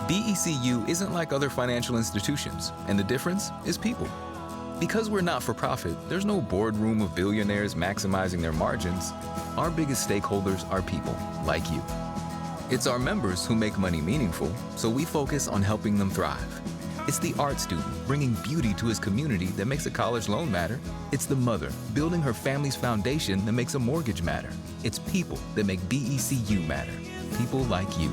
BECU isn't like other financial institutions, and the difference is people. Because we're not for profit, there's no boardroom of billionaires maximizing their margins. Our biggest stakeholders are people like you. It's our members who make money meaningful, so we focus on helping them thrive. It's the art student bringing beauty to his community that makes a college loan matter. It's the mother building her family's foundation that makes a mortgage matter. It's people that make BECU matter. People like you.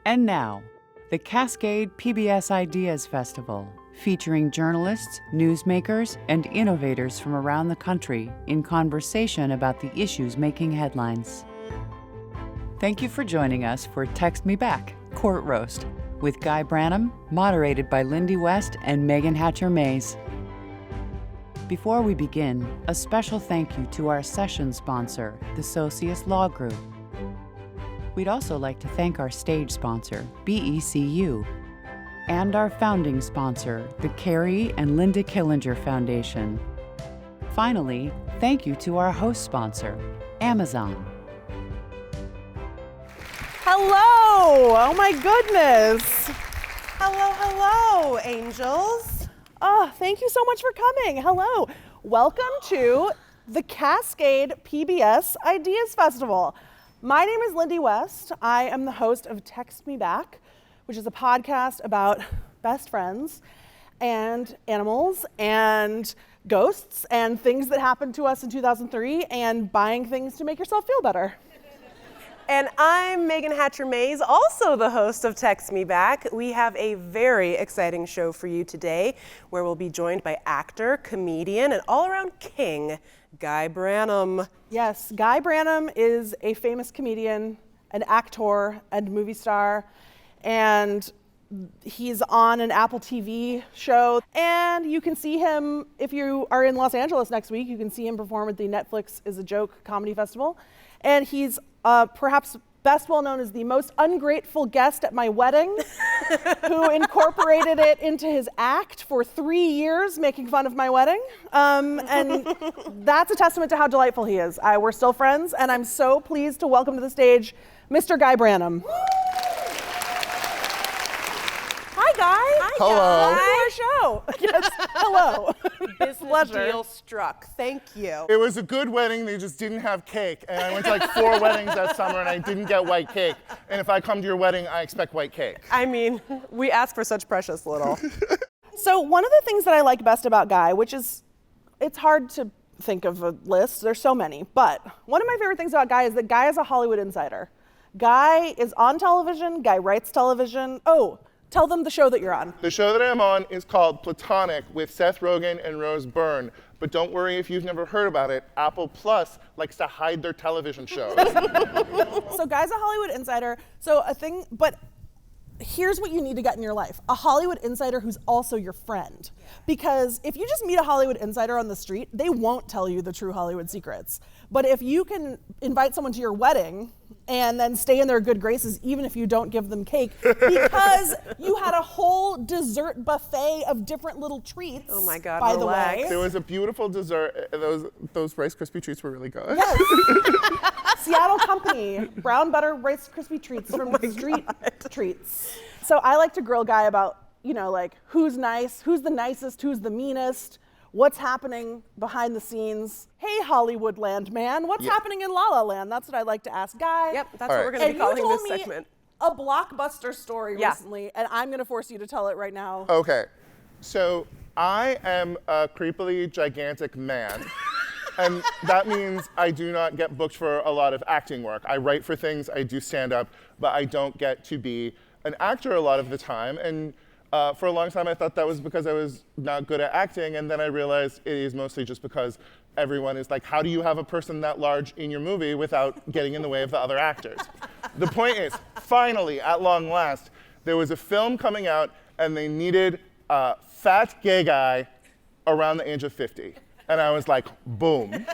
And now, the Cascade PBS Ideas Festival, featuring journalists, newsmakers, and innovators from around the country in conversation about the issues making headlines. Thank you for joining us for Text Me Back, Court Roast, with Guy Branum, moderated by Lindy West and Meagan Hatcher-Mays. Before we begin, a special thank you to our session sponsor, the Socius Law Group. We'd also like to thank our stage sponsor, BECU, and our founding sponsor, the Carrie and Linda Killinger Foundation. Finally, thank you to our host sponsor, Amazon. Hello! Oh my goodness! Hello, angels. Oh, thank you so much for coming. Hello. Welcome to the Cascade PBS Ideas Festival. My name is Lindy West. I am the host of Text Me Back, which is a podcast about best friends and animals and ghosts and things that happened to us in 2003 and buying things to make yourself feel better. And I'm Meagan Hatcher-Mays, also the host of Text Me Back. We have a very exciting show for you today, where we'll be joined by actor, comedian, and all-around king, Guy Branum. Yes, Guy Branum is a famous comedian, an actor, and movie star, and he's on an Apple TV show. And you can see him, if you are in Los Angeles next week, you can see him perform at the Netflix Is a Joke Comedy Festival. And he's perhaps best well known as the most ungrateful guest at my wedding, who incorporated it into his act for 3 years, making fun of my wedding. And that's a testament to how delightful he is. We're still friends, and I'm so pleased to welcome to the stage Mr. Guy Branum. Hi, Guy. Hi, Hello. Guy. Our show. Yes, hello. Business Pleasure. deal struck. Thank you. It was a good wedding, they just didn't have cake. And I went to like 4 weddings that summer and I didn't get white cake. And if I come to your wedding, I expect white cake. I mean, we ask for such precious little. So one of the things that I like best about Guy, which is, it's hard to think of a list, there's so many, but one of my favorite things about Guy is that Guy is a Hollywood insider. Guy is on television, Guy writes television. Oh, tell them the show that you're on. The show that I'm on is called Platonic with Seth Rogen and Rose Byrne. But don't worry if you've never heard about it. Apple Plus likes to hide their television shows. So Guy's a Hollywood insider. But here's what you need to get in your life. A Hollywood insider who's also your friend. Because if you just meet a Hollywood insider on the street, they won't tell you the true Hollywood secrets. But if you can invite someone to your wedding and then stay in their good graces, even if you don't give them cake, because you had a whole dessert buffet of different little treats. Oh my God, by relax. the way. There was a beautiful dessert. Those Rice Krispie treats were really good. Yes. Seattle Company, brown butter Rice Krispie treats from Street Treats. So I like to grill Guy about, like who's nice, who's the nicest, who's the meanest, what's happening behind the scenes. Hey, Hollywood land man, what's happening in La La Land? That's what I like to ask Guy. Yep, that's what we're going to be calling this segment. A blockbuster story recently, and I'm going to force you to tell it right now. Okay, so I am a creepily gigantic man. And that means I do not get booked for a lot of acting work. I write for things, I do stand up, but I don't get to be an actor a lot of the time. And for a long time, I thought that was because I was not good at acting. And then I realized it is mostly just because everyone is like, how do you have a person that large in your movie without getting in the way of the other actors? The point is, finally, at long last, there was a film coming out and they needed a fat gay guy around the age of 50. And I was like, boom.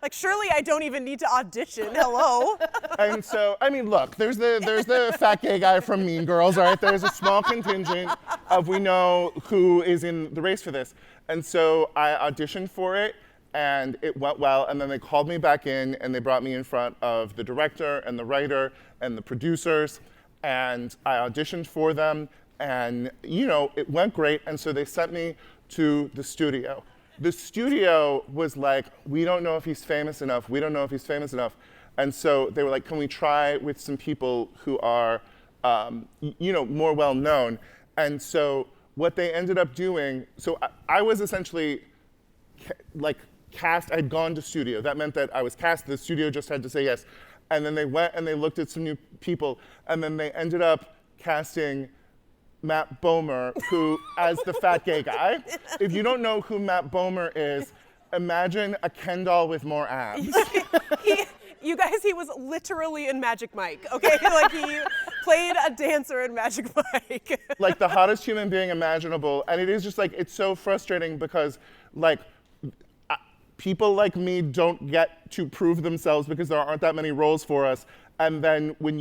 Like, surely I don't even need to audition. Hello. And so, I mean, look, there's the fat gay guy from Mean Girls, all right? There's a small contingent of we know who is in the race for this. And so I auditioned for it, and it went well, and then they called me back in, and they brought me in front of the director and the writer and the producers, and I auditioned for them, and, you know, it went great, and so they sent me to the studio. The studio was like, we don't know if he's famous enough, we don't know if he's famous enough. And so they were like, can we try with some people who are, you know, more well-known? And so what they ended up doing, so I was essentially like cast, I'd gone to studio. That meant that I was cast, the studio just had to say yes. And then they went and they looked at some new people, and then they ended up casting Matt Bomer, who, as the fat gay guy. If you don't know who Matt Bomer is, imagine a Ken doll with more abs. You guys, he was literally in Magic Mike, okay? Like, he played a dancer in Magic Mike. Like the hottest human being imaginable. And it is just like, it's so frustrating because like, people like me don't get to prove themselves because there aren't that many roles for us. And then when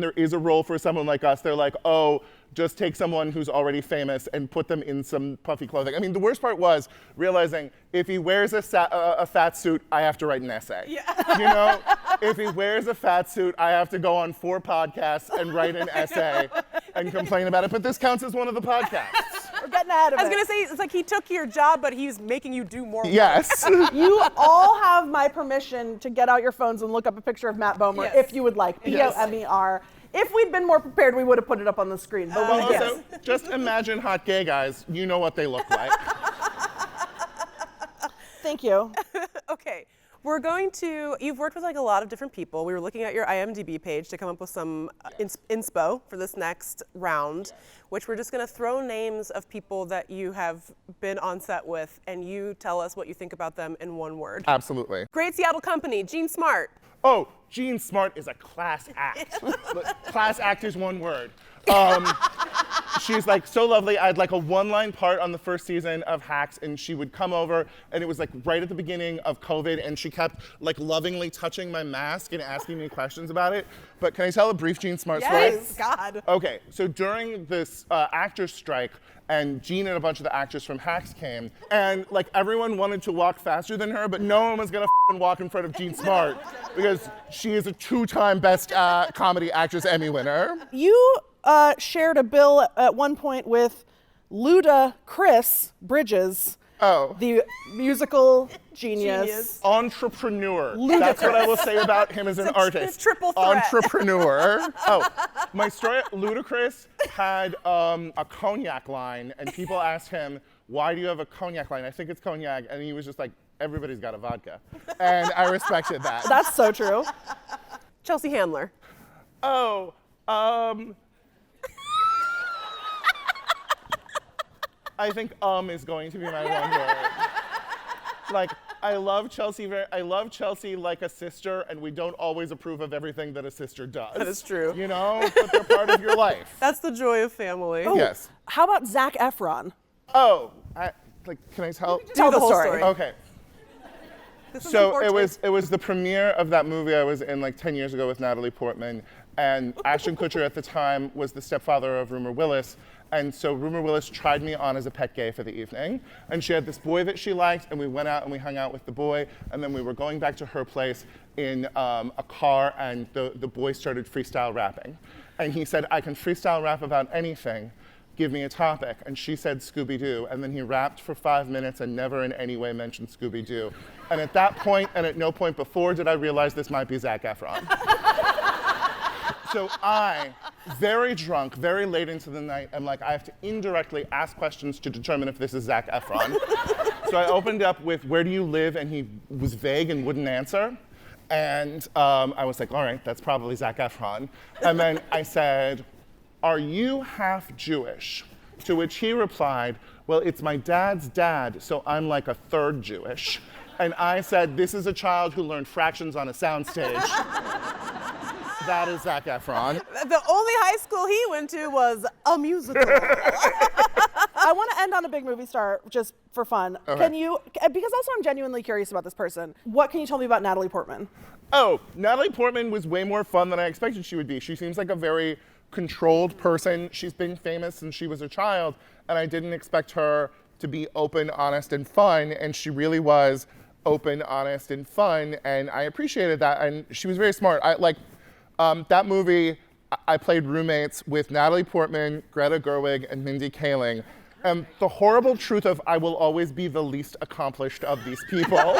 there is a role for someone like us, they're like, oh, just take someone who's already famous and put them in some puffy clothing. I mean, the worst part was realizing if he wears a fat suit, I have to write an essay. Yeah. You know, if he wears a fat suit, I have to go on 4 podcasts and write an essay and complain about it. But this counts as one of the podcasts. We're getting ahead of it. I was gonna say, it's like he took your job, but he's making you do more work. Yes. You all have my permission to get out your phones and look up a picture of Matt Bomer if you would like. Bomer. If we'd been more prepared, we would have put it up on the screen. But Also, just imagine hot gay guys. You know what they look like. Thank you. Okay, we're going to, you've worked with like a lot of different people. We were looking at your IMDb page to come up with some inspo for this next round, which we're just gonna throw names of people that you have been on set with, and you tell us what you think about them in one word. Absolutely. Great Seattle Company, Jean Smart. Oh, Jean Smart is a class act. Class act is one word. She's like so lovely. I had like a 1-line part on the first season of Hacks, and she would come over, and it was like right at the beginning of COVID, and she kept like lovingly touching my mask and asking me questions about it. But can I tell a brief Jean Smart story? Yes, God. Okay, so during this actors strike, and Jean and a bunch of the actors from Hacks came, and like everyone wanted to walk faster than her, but no one was gonna walk in front of Jean Smart because she is a 2-time Best Comedy Actress Emmy winner. You shared a bill at one point with Chris Bridges, the musical genius. Entrepreneur. That's what I will say about him as an artist. Triple threat. Entrepreneur. Oh, my story, Ludacris had a cognac line, and people asked him, why do you have a cognac line? I think it's cognac. And he was just like, everybody's got a vodka. And I respected that. That's so true. Chelsea Handler. Oh, I think is going to be my one word. Like, I love Chelsea like a sister, and we don't always approve of everything that a sister does. That is true. You know, but they're part of your life. That's the joy of family. Oh, Yes. How about Zac Efron? Oh, can I tell? Tell the whole story. story. Okay. This is So important. it was the premiere of that movie I was in like 10 years ago with Natalie Portman, and Ashton Kutcher at the time was the stepfather of Rumor Willis, and so Rumor Willis tried me on as a pet gay for the evening, and she had this boy that she liked, and we went out and we hung out with the boy, and then we were going back to her place in a car, and the boy started freestyle rapping, and he said, I can freestyle rap about anything. Give me a topic. And she said Scooby-Doo. And then he rapped for 5 minutes and never in any way mentioned Scooby-Doo. And at that point, and at no point before, did I realize this might be Zac Efron. So I, very drunk, very late into the night, am like, I have to indirectly ask questions to determine if this is Zac Efron. So I opened up with, where do you live? And he was vague and wouldn't answer. And I was like, all right, that's probably Zac Efron. And then I said, are you half Jewish? To which he replied, well, it's my dad's dad, so I'm like a third Jewish. And I said, this is a child who learned fractions on a soundstage. That is Zac Efron. The only high school he went to was a musical. I want to end on a big movie star just for fun. Okay. Can you, because also I'm genuinely curious about this person, what can you tell me about Natalie Portman? Oh, Natalie Portman was way more fun than I expected she would be. She seems like a very controlled person. She's been famous since she was a child, and I didn't expect her to be open, honest, and fun, and she really was open, honest, and fun, and I appreciated that, and she was very smart. That movie, I played roommates with Natalie Portman, Greta Gerwig, and Mindy Kaling, and the horrible truth of I will always be the least accomplished of these people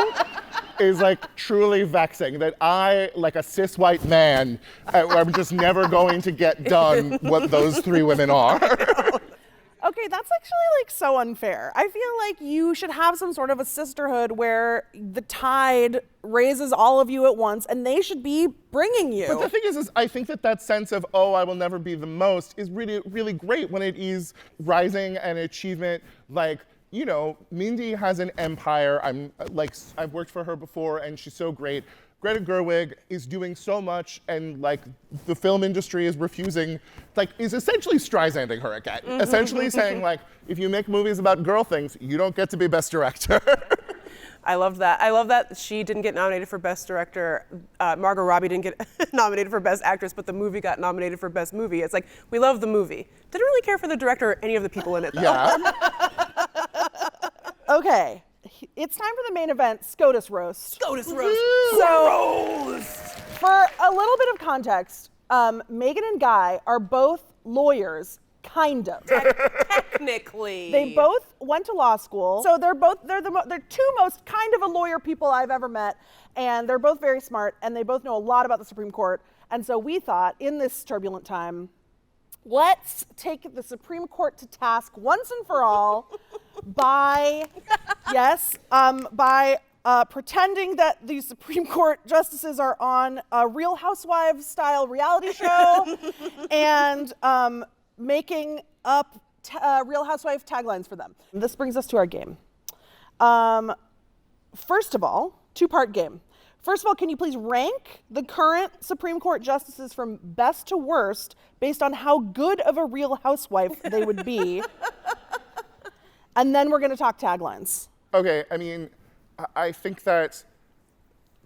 is like truly vexing, that I, like a cis white man, I'm just never going to get done what those three women are. Okay, that's actually like so unfair. I feel like you should have some sort of a sisterhood where the tide raises all of you at once and they should be bringing you. But the thing is I think that sense of, oh, I will never be the most is really, really great when it is rising and achievement. Like, you know, Mindy has an empire. I've worked for her before and she's so great. Greta Gerwig is doing so much, and like the film industry is refusing, is essentially Streisanding her again. Essentially saying like, if you make movies about girl things, you don't get to be best director. I love that. I love that she didn't get nominated for Best Director. Margot Robbie didn't get nominated for Best Actress, but the movie got nominated for Best Movie. It's like, we love the movie. Didn't really care for the director or any of the people in it, though. Yeah. Okay, it's time for the main event, SCOTUS Roast. SCOTUS Roast. So, for a little bit of context, Meagan and Guy are both lawyers, kind of. Technically. They both went to law school, so they're two most kind of a lawyer people I've ever met, and they're both very smart, and they both know a lot about the Supreme Court. And so we thought, in this turbulent time, let's take the Supreme Court to task once and for all by pretending that the Supreme Court justices are on a Real Housewives style reality show and making up Real Housewives taglines for them. This brings us to our game. First of all, two-part game. First of all, can you please rank the current Supreme Court justices from best to worst based on how good of a Real Housewife they would be? And then we're going to talk taglines. Okay, I mean, I think that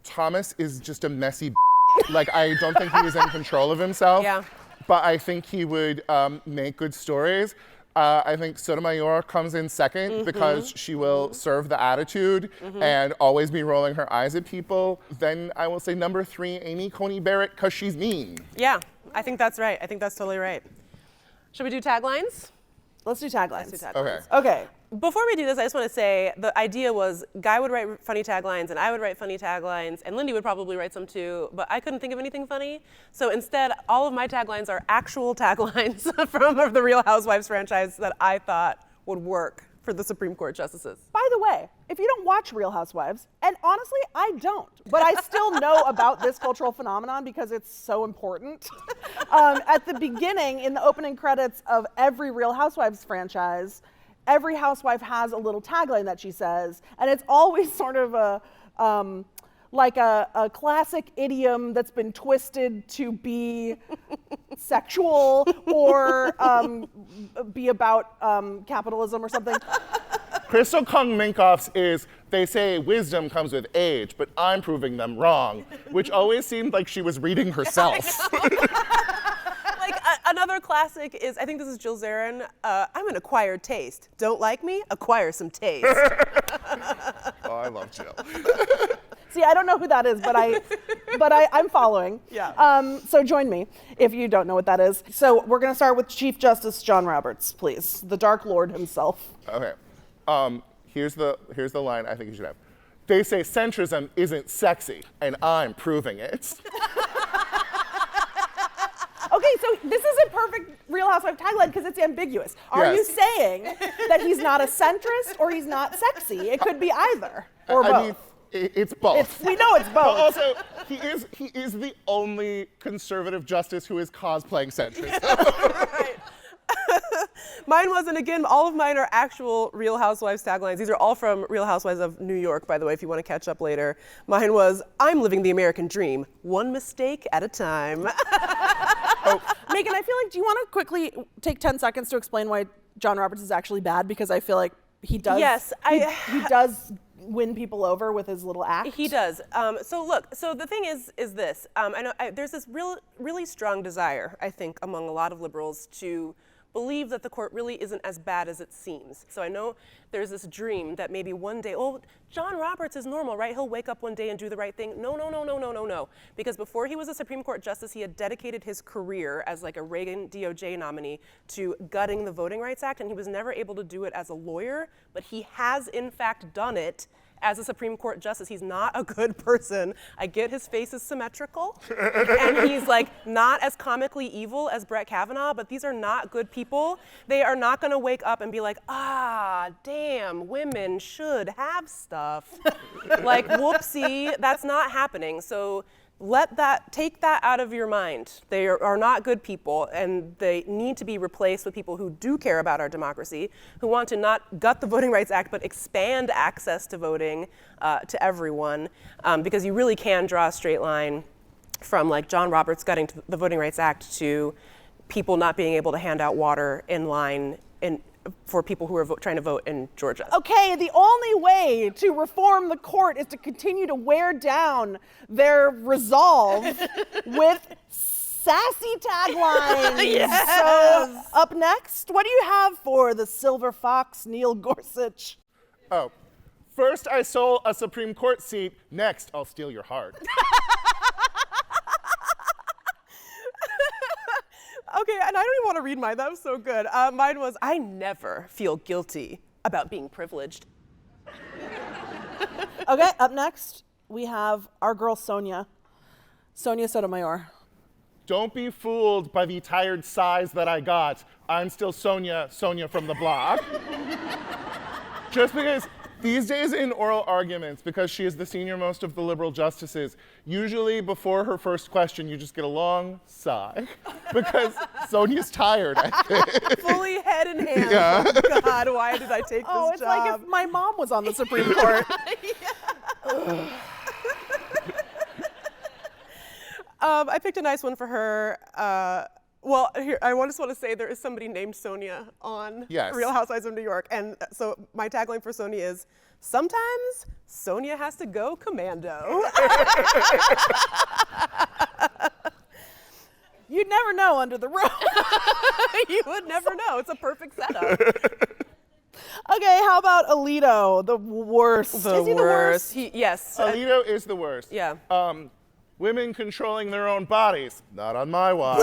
Thomas is just a messy Like, I don't think he is in control of himself. Yeah. But I think he would make good stories. I think Sotomayor comes in second because she will serve the attitude and always be rolling her eyes at people. Then I will say number 3, Amy Coney Barrett, because she's mean. Yeah, I think that's right. I think that's totally right. Should we do taglines? Let's do taglines. Let's do taglines. Okay. Okay. Before we do this, I just want to say the idea was Guy would write funny taglines and I would write funny taglines and Lindy would probably write some too, but I couldn't think of anything funny. So instead, all of my taglines are actual taglines from the Real Housewives franchise that I thought would work for the Supreme Court justices. By the way, if you don't watch Real Housewives, and honestly, I don't, but I still know about this cultural phenomenon because it's so important. At the beginning, in the opening credits of every Real Housewives franchise, every housewife has a little tagline that she says, and it's always sort of like a classic idiom that's been twisted to be sexual or be about capitalism or something. Crystal Kung Minkoff's is, they say wisdom comes with age, but I'm proving them wrong, which always seemed like she was reading herself. Like another classic is, I think this is Jill Zarin, I'm an acquired taste. Don't like me? Acquire some taste. Oh, I love Jill. See, I don't know who that is, but I'm following. Yeah. So join me if you don't know what that is. So we're going to start with Chief Justice John Roberts, please, the Dark Lord himself. Okay. Here's the line I think you should have. They say centrism isn't sexy, and I'm proving it. Okay, so this is a perfect Real Housewife tagline because it's ambiguous. Are you saying that he's not a centrist or he's not sexy? It could be either or both. I mean, it's both. We know it's both. But also, he is the only conservative justice who is cosplaying centrist. Right. Mine wasn't, again, all of mine are actual Real Housewives taglines. These are all from Real Housewives of New York, by the way, if you want to catch up later. Mine was, I'm living the American dream, one mistake at a time. Meagan, I feel like, do you want to quickly take 10 seconds to explain why John Roberts is actually bad, because I feel like he does. Yes, he does win people over with his little act. He does. So the thing is this. I know there's this really strong desire, I think, among a lot of liberals to believe that the court really isn't as bad as it seems. So I know there's this dream that maybe one day, oh, John Roberts is normal, right? He'll wake up one day and do the right thing. No. Because before he was a Supreme Court justice, he had dedicated his career as like a Reagan DOJ nominee to gutting the Voting Rights Act, and he was never able to do it as a lawyer, but he has in fact done it as a Supreme Court justice. He's not a good person. I get his face is symmetrical, and he's like not as comically evil as Brett Kavanaugh, but these are not good people. They are not gonna wake up and be like, damn, women should have stuff. Like, whoopsie, that's not happening. So take that out of your mind. They are not good people, and they need to be replaced with people who do care about our democracy, who want to not gut the Voting Rights Act, but expand access to voting to everyone, because you really can draw a straight line from like John Roberts gutting the Voting Rights Act to people not being able to hand out water in line for people who are trying to vote in Georgia. Okay, the only way to reform the court is to continue to wear down their resolve with sassy taglines. Yes. So, up next, what do you have for the Silver Fox, Neil Gorsuch? Oh, first I stole a Supreme Court seat. Next, I'll steal your heart. Okay, and I don't even want to read mine. That was so good. Mine was, I never feel guilty about being privileged. Okay, up next, we have our girl Sonia Sotomayor. Don't be fooled by the tired sighs that I got. I'm still Sonia from the block. Just because these days in oral arguments, because she is the senior most of the liberal justices, usually before her first question, you just get a long sigh. Because Sonia's tired, I think. Fully head in hand. Yeah. Oh, God, why did I take this job? It's like if my mom was on the Supreme Court. I picked a nice one for her. Well, here, I just want to say there is somebody named Sonia on Real Housewives of New York. And so my tagline for Sonia is, sometimes Sonia has to go commando. You'd never know under the robe. You would never know. It's a perfect setup. Okay, how about Alito, the worst? Is he the worst? Yes. Alito is the worst. Yeah. Women controlling their own bodies, not on my watch.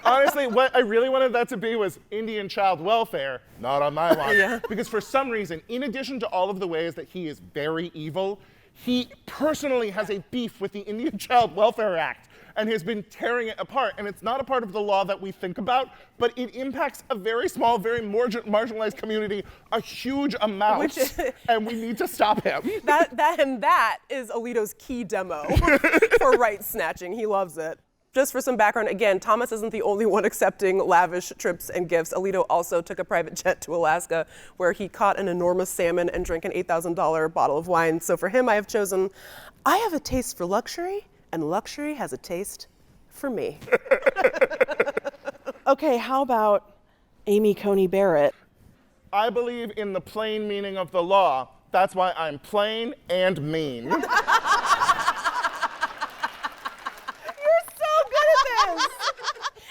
Honestly, what I really wanted that to be was Indian child welfare, not on my watch. Yeah. Because for some reason, in addition to all of the ways that he is very evil, he personally has a beef with the Indian Child Welfare Act and has been tearing it apart. And it's not a part of the law that we think about, but it impacts a very small, very marginalized community a huge amount, and we need to stop him. That is Alito's key demo for right snatching. He loves it. Just for some background, again, Thomas isn't the only one accepting lavish trips and gifts. Alito also took a private jet to Alaska, where he caught an enormous salmon and drank an $8,000 bottle of wine. So for him, I have chosen, I have a taste for luxury, and luxury has a taste for me. Okay, how about Amy Coney Barrett? I believe in the plain meaning of the law. That's why I'm plain and mean.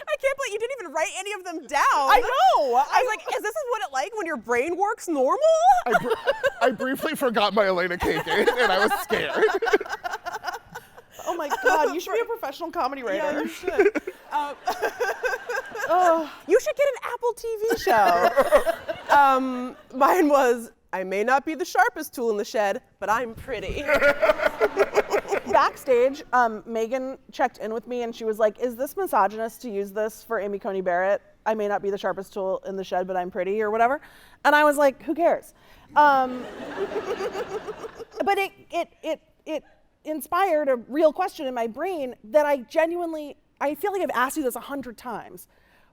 I can't believe you didn't even write any of them down. I know. I was like, is this what it like when your brain works normal? I briefly forgot my Elena K game, and I was scared. Oh my God, you should be a professional comedy writer. Yeah, you should. You should get an Apple TV show. Mine was, I may not be the sharpest tool in the shed, but I'm pretty. Backstage, Meagan checked in with me and she was like, is this misogynist to use this for Amy Coney Barrett? I may not be the sharpest tool in the shed, but I'm pretty, or whatever. And I was like, who cares? But it inspired a real question in my brain that I feel like I've asked you this 100 times,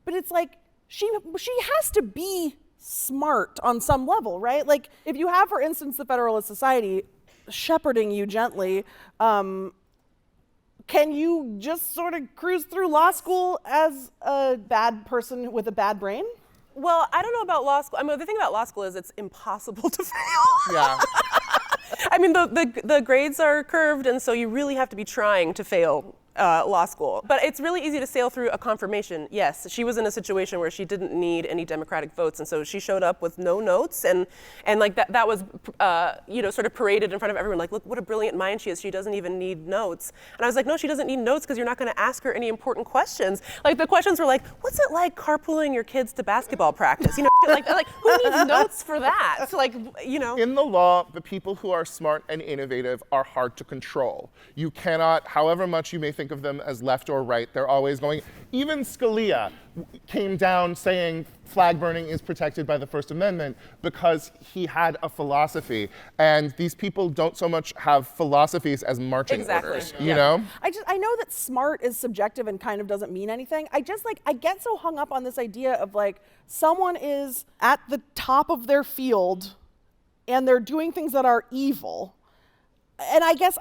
but it's like, she has to be smart on some level, right? Like, if you have, for instance, the Federalist Society shepherding you gently, can you just sort of cruise through law school as a bad person with a bad brain? Well, I don't know about law school. I mean, the thing about law school is it's impossible to fail. Yeah. I mean, the grades are curved, and so you really have to be trying to fail law school. But it's really easy to sail through a confirmation. Yes, she was in a situation where she didn't need any Democratic votes, and so she showed up with no notes, and like that was sort of paraded in front of everyone. Like, look what a brilliant mind she is. She doesn't even need notes. And I was like, no, she doesn't need notes because you're not going to ask her any important questions. Like the questions were like, what's it like carpooling your kids to basketball practice? You know, like who needs notes for that? So like, you know. In the law, the people who are smart and innovative are hard to control. You cannot, however much you may think of them as left or right, they're always going. Even Scalia came down saying flag burning is protected by the First Amendment because he had a philosophy. And these people don't so much have philosophies as marching orders, you know? I know that smart is subjective and kind of doesn't mean anything. I get so hung up on this idea of like, someone is at the top of their field and they're doing things that are evil. And I guess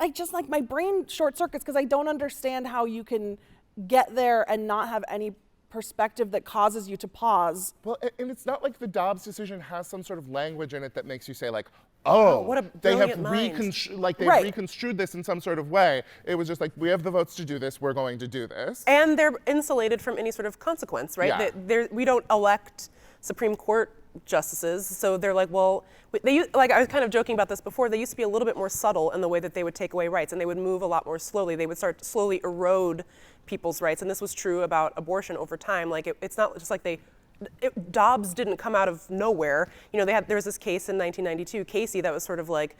my brain short circuits because I don't understand how you can get there and not have any perspective that causes you to pause. Well, and it's not like the Dobbs decision has some sort of language in it that makes you say like, oh, what a they have brilliant reconstrued this in some sort of way. It was just like, we have the votes to do this, we're going to do this. And they're insulated from any sort of consequence, right? Yeah. We don't elect Supreme Court justices, so they're like, well, like I was kind of joking about this before, they used to be a little bit more subtle in the way that they would take away rights, and they would move a lot more slowly. They would start to slowly erode people's rights, and this was true about abortion over time. Like it's not just like Dobbs didn't come out of nowhere. You know, there was this case in 1992, Casey, that was sort of like,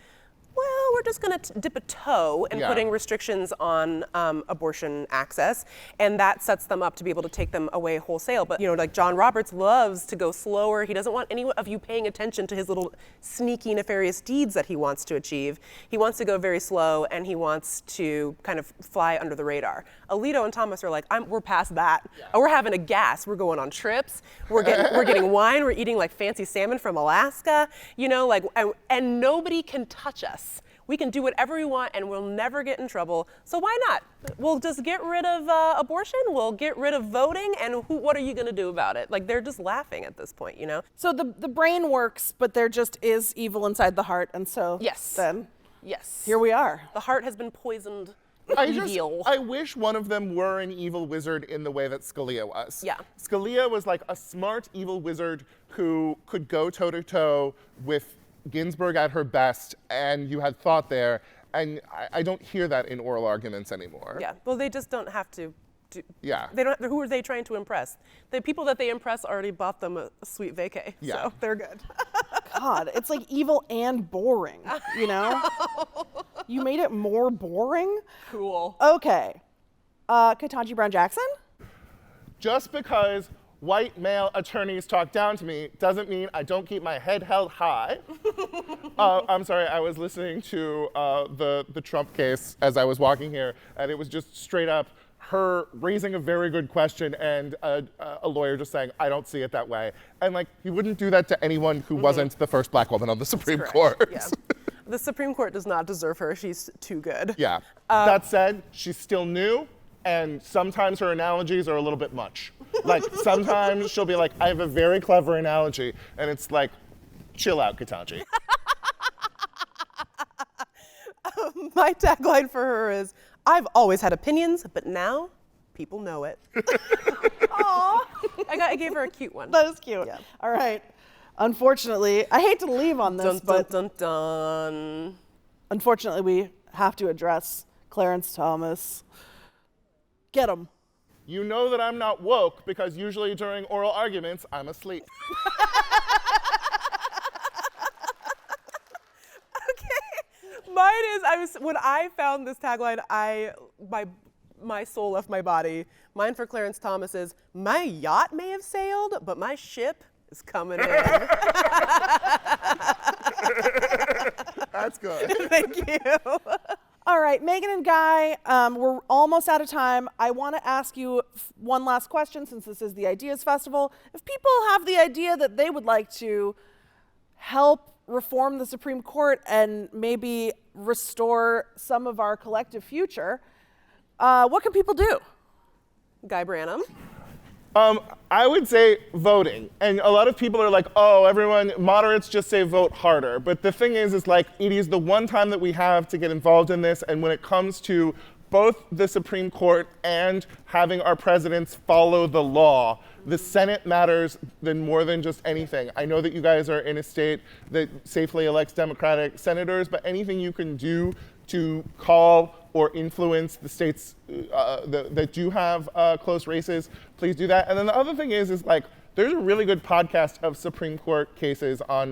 well, we're just going to dip a toe in putting restrictions on abortion access, and that sets them up to be able to take them away wholesale. But, you know, like John Roberts loves to go slower. He doesn't want any of you paying attention to his little sneaky, nefarious deeds that he wants to achieve. He wants to go very slow, and he wants to kind of fly under the radar. Alito and Thomas are like, we're past that. We're having a gas. We're going on trips. We're getting wine. We're eating like fancy salmon from Alaska. You know, like, and nobody can touch us. We can do whatever we want and we'll never get in trouble. So why not? We'll just get rid of abortion, we'll get rid of voting, and what are you gonna do about it? Like, they're just laughing at this point, you know? So the brain works, but there just is evil inside the heart, and so then here we are. The heart has been poisoned. I wish one of them were an evil wizard in the way that Scalia was. Yeah. Scalia was like a smart evil wizard who could go toe-to-toe with Ginsburg at her best, and you had thought there, and I don't hear that in oral arguments anymore. Yeah, well, they just don't have to. Yeah. Who are they trying to impress? The people that they impress already bought them a sweet vacay, so they're good. God, it's like evil and boring, you know? You made it more boring? Cool. Okay. Ketanji Brown Jackson? Just because white male attorneys talk down to me doesn't mean I don't keep my head held high. I'm sorry, I was listening to the Trump case as I was walking here, and it was just straight up her raising a very good question and a lawyer just saying, I don't see it that way. And like, you wouldn't do that to anyone who wasn't the first black woman on the Supreme Court. Yeah. The Supreme Court does not deserve her. She's too good. Yeah. That said, she's still new, and sometimes her analogies are a little bit much. Like, sometimes she'll be like, I have a very clever analogy, and it's like, chill out, Ketanji. My tagline for her is, I've always had opinions, but now people know it. Aw. I gave her a cute one. That is cute. Yeah. All right. Unfortunately, I hate to leave on this, but dun. Unfortunately, we have to address Clarence Thomas. Get him. You know that I'm not woke because usually during oral arguments, I'm asleep. Mine is, when I found this tagline, my soul left my body. Mine for Clarence Thomas is, my yacht may have sailed, but my ship is coming in. That's good. Thank you. All right, Meagan and Guy, we're almost out of time. I want to ask you one last question since this is the Ideas Festival. If people have the idea that they would like to help reform the Supreme Court and maybe restore some of our collective future, what can people do? Guy Branum. I would say voting. And a lot of people are like, oh, everyone, moderates just say vote harder. But the thing is like, it is the one time that we have to get involved in this. And when it comes to both the Supreme Court and having our presidents follow the law, the Senate matters more than just anything. I know that you guys are in a state that safely elects Democratic senators, but anything you can do to call or influence the states that do have close races, please do that. And then the other thing is like, there's a really good podcast of Supreme Court cases on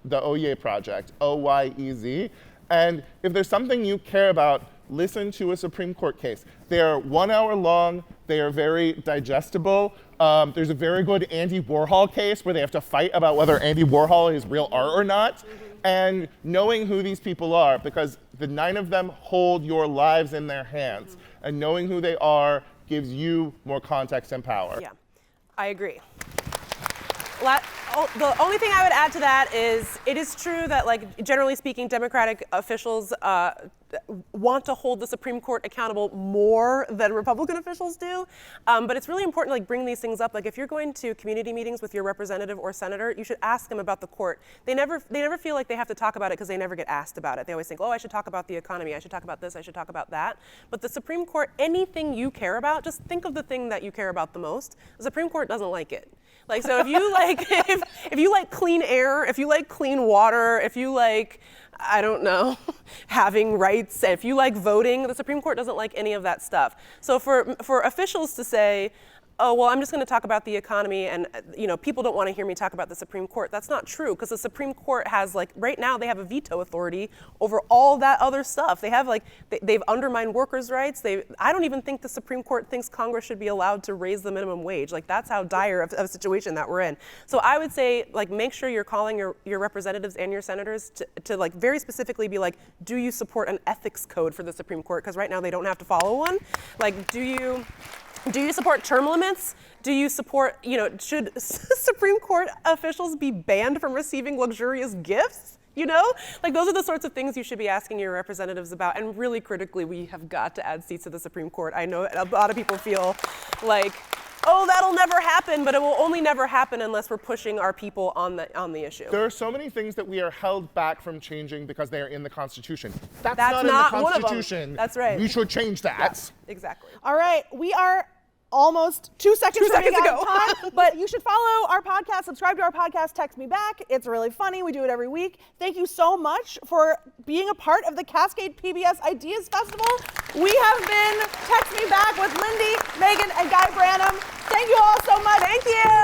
the Oyez Project, OYEZ. And if there's something you care about, listen to a Supreme Court case. They are 1 hour long. They are very digestible. There's a very good Andy Warhol case where they have to fight about whether Andy Warhol is real art or not. And knowing who these people are, because the 9 of them hold your lives in their hands. And knowing who they are gives you more context and power. Yeah, I agree. The only thing I would add to that is it is true that, like, generally speaking, Democratic officials want to hold the Supreme Court accountable more than Republican officials do. But it's really important to like bring these things up. Like if you're going to community meetings with your representative or senator, you should ask them about the court. They never feel like they have to talk about it because they never get asked about it. They always think, oh, I should talk about the economy. I should talk about this. I should talk about that. But the Supreme Court, anything you care about, just think of the thing that you care about the most. The Supreme Court doesn't like it. Like, so if you like, if you like clean air, if you like clean water, if you like, I don't know, having rights, if you like voting, the Supreme Court doesn't like any of that stuff. So for officials to say, oh, well, I'm just going to talk about the economy and, you know, people don't want to hear me talk about the Supreme Court. That's not true, because the Supreme Court has, like, right now they have a veto authority over all that other stuff. They have, like, they've undermined workers' rights. I don't even think the Supreme Court thinks Congress should be allowed to raise the minimum wage. Like, that's how dire of a situation that we're in. So I would say, like, make sure you're calling your representatives and your senators to like, very specifically be like, do you support an ethics code for the Supreme Court? Because right now they don't have to follow one. Like, do you support term limits? Do you support, you know, should Supreme Court officials be banned from receiving luxurious gifts? You know, like those are the sorts of things you should be asking your representatives about. And really critically, we have got to add seats to the Supreme Court. I know a lot of people feel like, oh, that'll never happen, but it will only never happen unless we're pushing our people on the issue. There are so many things that we are held back from changing because they are in the Constitution. That's not in the one of them. Constitution. That's right. We should change that. Yes, exactly. All right, we are almost 2 seconds from being out of time, but you should follow our podcast, subscribe to our podcast, Text Me Back. It's really funny. We do it every week. Thank you so much for being a part of the Cascade PBS Ideas Festival. We have been Text Me Back with Lindy, Meagan, and Guy Branum. Thank you all so much. Thank you.